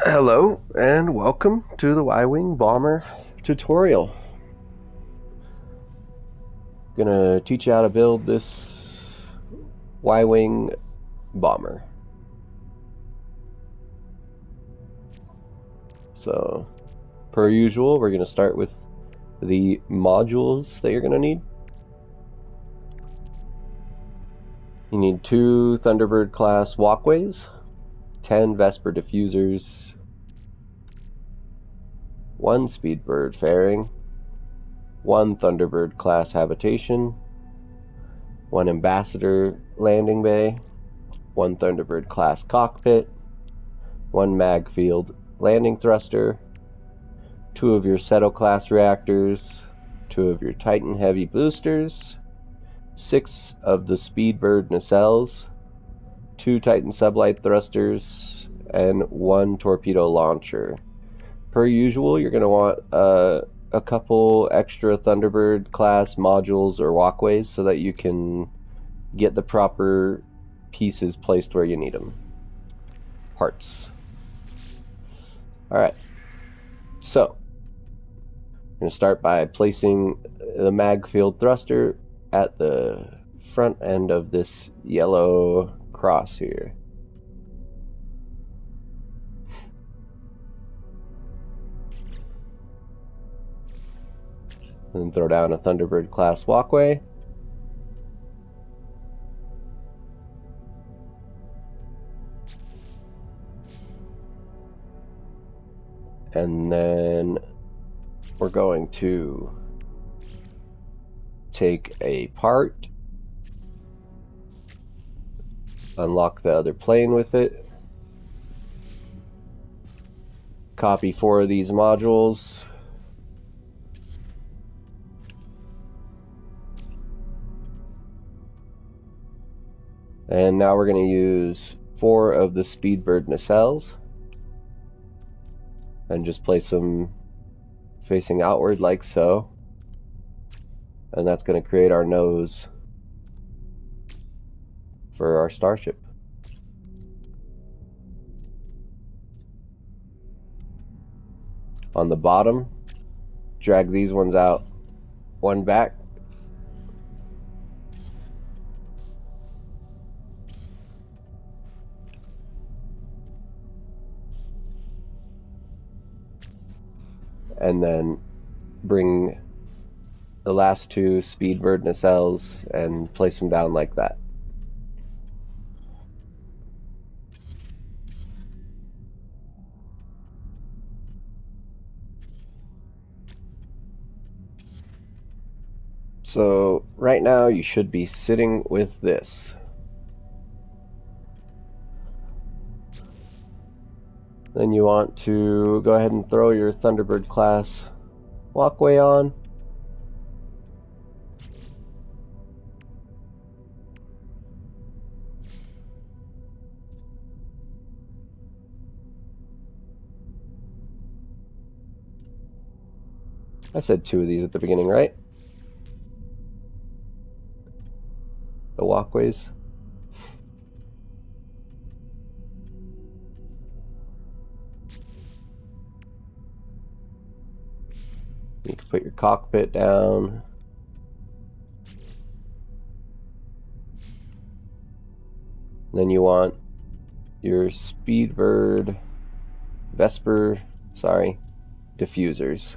Hello and welcome to the Y-Wing Bomber tutorial. Gonna teach you how to build this Y-Wing bomber. So, per usual, we're gonna start with the modules that you're gonna need. You need 2 Thunderbird class walkways, 10 Vesper diffusers, 1 Speedbird fairing, 1 Thunderbird class habitation, 1 Ambassador landing bay, 1 Thunderbird class cockpit, 1 mag field landing thruster, 2 of your Seto class reactors, 2 of your Titan heavy boosters, 6 of the Speedbird nacelles, 2 Titan sublight thrusters, and 1 torpedo launcher. Per usual, you're going to want a couple extra Thunderbird class modules or walkways so that you can get the proper pieces placed where you need them. Parts. Alright, so I'm going to start by placing the mag field thruster at the front end of this yellow cross here. Then throw down a Thunderbird class walkway. And then we're going to take a part, unlock the other plane with it, copy 4 of these modules, and now we're going to use 4 of the Speedbird nacelles and just place them facing outward like so, and that's going to create our nose for our starship. On the bottom, drag these ones out, one back, and then bring the last 2 Speedbird nacelles and place them down like that. So right now you should be sitting with this. Then you want to go ahead and throw your Thunderbird class walkway on. I said 2 of these at the beginning, right? The walkways. You can put your cockpit down. Then you want your Speedbird Vesper, diffusers.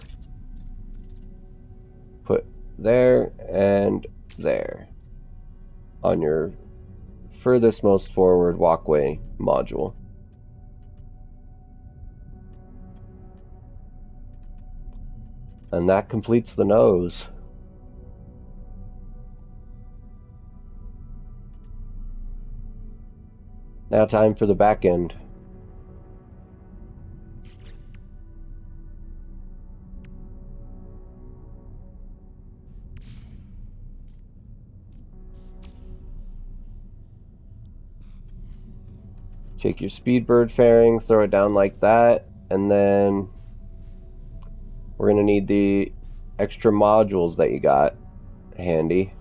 Put there and there on your furthest most forward walkway module. And that completes the nose. Now time for the back end. Take your Speedbird fairing, throw it down like that, and then we're going to need the extra modules that you got handy.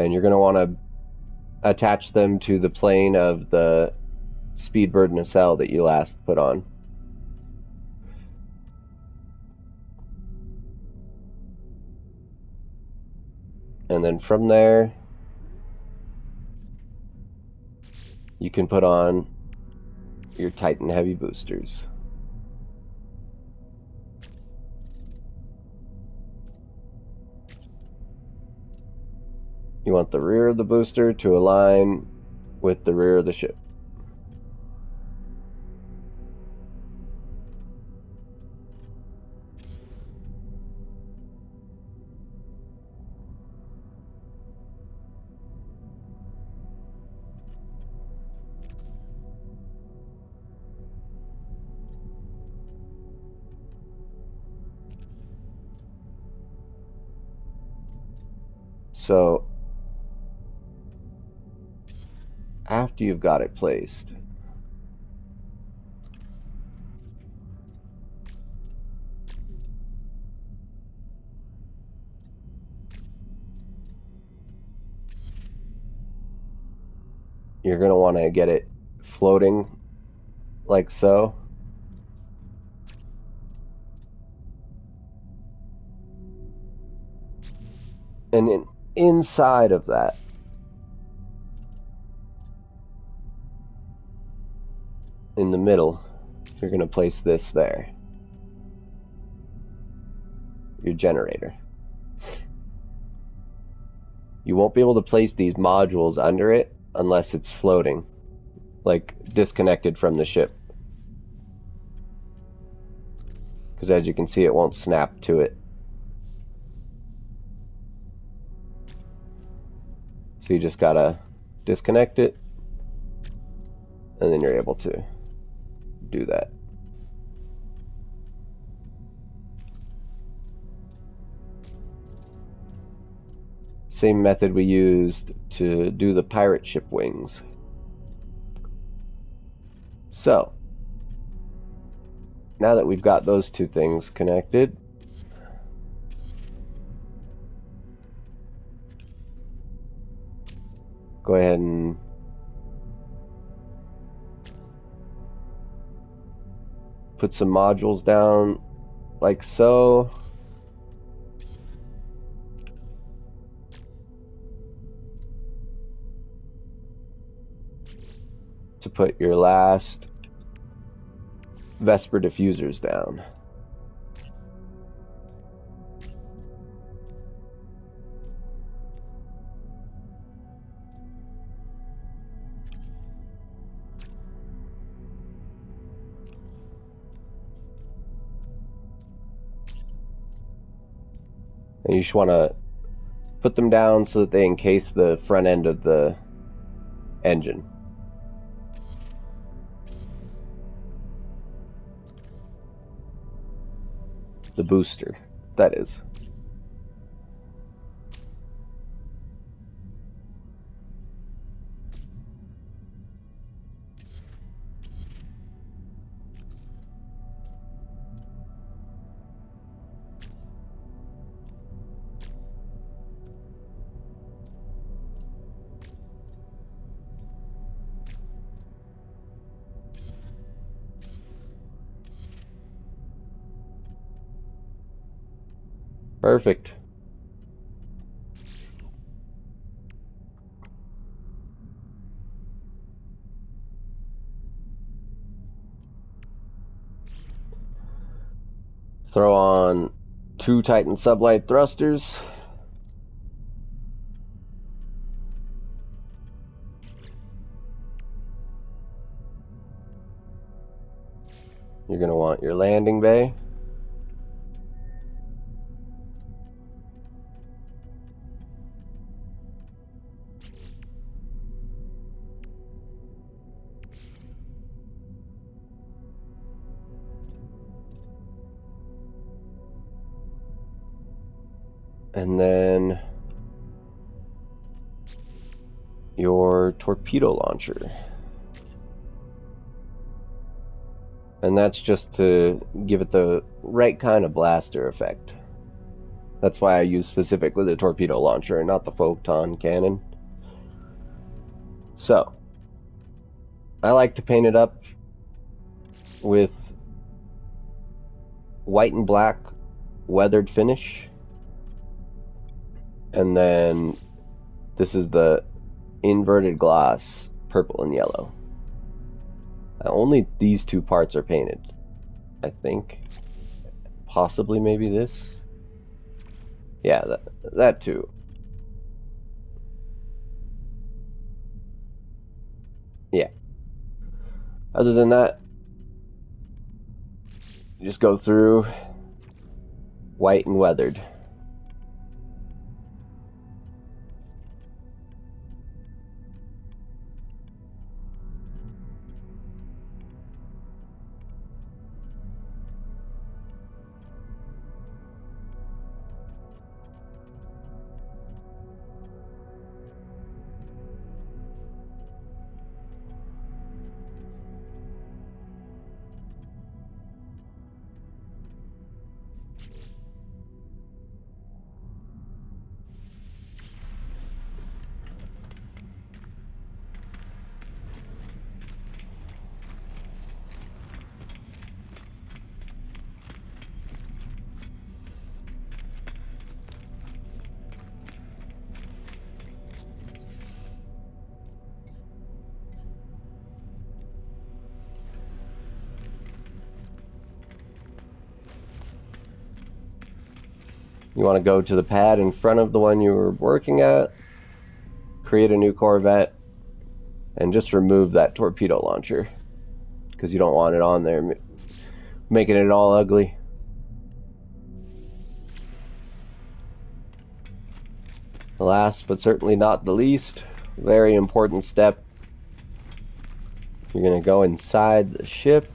And you're going to want to attach them to the plane of the Speedbird nacelle that you last put on. And then from there, you can put on your Titan Heavy boosters. You want the rear of the booster to align with the rear of the ship. So, after you've got it placed, you're going to want to get it floating like so. And inside of that, in the middle, you're going to place this there. Your generator. You won't be able to place these modules under it unless it's floating, like disconnected from the ship. Because as you can see, it won't snap to it. So you just gotta disconnect it, and then you're able to do that. Same method we used to do the pirate ship wings. So, now that we've got those two things connected, go ahead and put some modules down like so. To put your last Vesper diffusers down. And you just want to put them down so that they encase the front end of the engine. The booster, that is. Perfect. Throw on 2 Titan sublight thrusters. You're going to want your landing bay. And then your torpedo launcher. And that's just to give it the right kind of blaster effect. That's why I use specifically the torpedo launcher and not the photon cannon. So, I like to paint it up with white and black weathered finish. And then this is the inverted gloss purple and yellow. Only these two parts are painted, I think. Possibly maybe this. Yeah, that too. Yeah. Other than that, you just go through white and weathered. You want to go to the pad in front of the one you were working at, create a new Corvette, and just remove that torpedo launcher, because you don't want it on there, making it all ugly. Last but certainly not the least, very important step, you're going to go inside the ship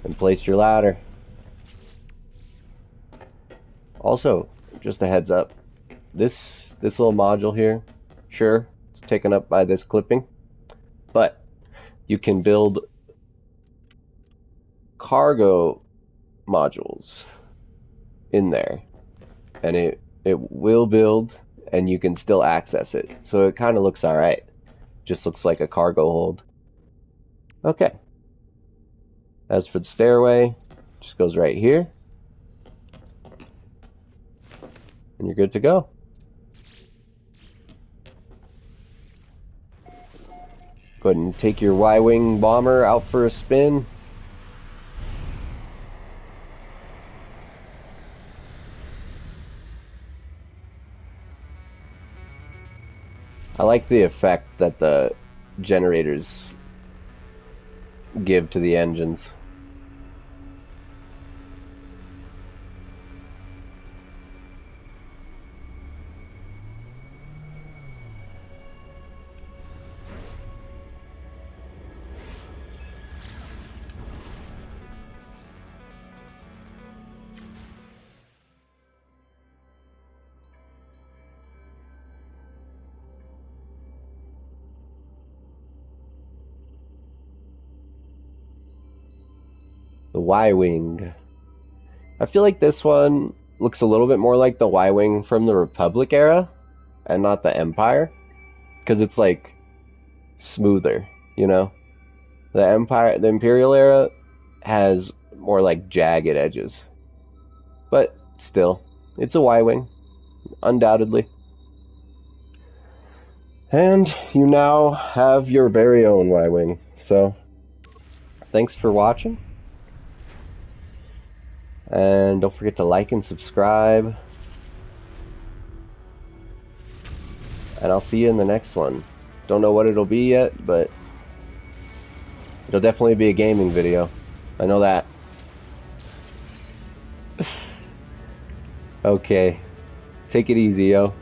and place your ladder. Also, just a heads up, this little module here, sure, it's taken up by this clipping, but you can build cargo modules in there, and it will build, and you can still access it. So it kind of looks alright. Just looks like a cargo hold. Okay. As for the stairway, just goes right here. And you're good to go. Go ahead and take your Y-Wing bomber out for a spin. I like the effect that the generators give to the engines. The Y-Wing. I feel like this one looks a little bit more like the Y-Wing from the Republic era and not the Empire, because it's like smoother, you know? The Imperial era has more like jagged edges. But still, it's a Y-Wing, undoubtedly. And you now have your very own Y-Wing. So, thanks for watching. And don't forget to like and subscribe. And I'll see you in the next one. Don't know what it'll be yet, but it'll definitely be a gaming video. I know that. Okay. Take it easy, yo.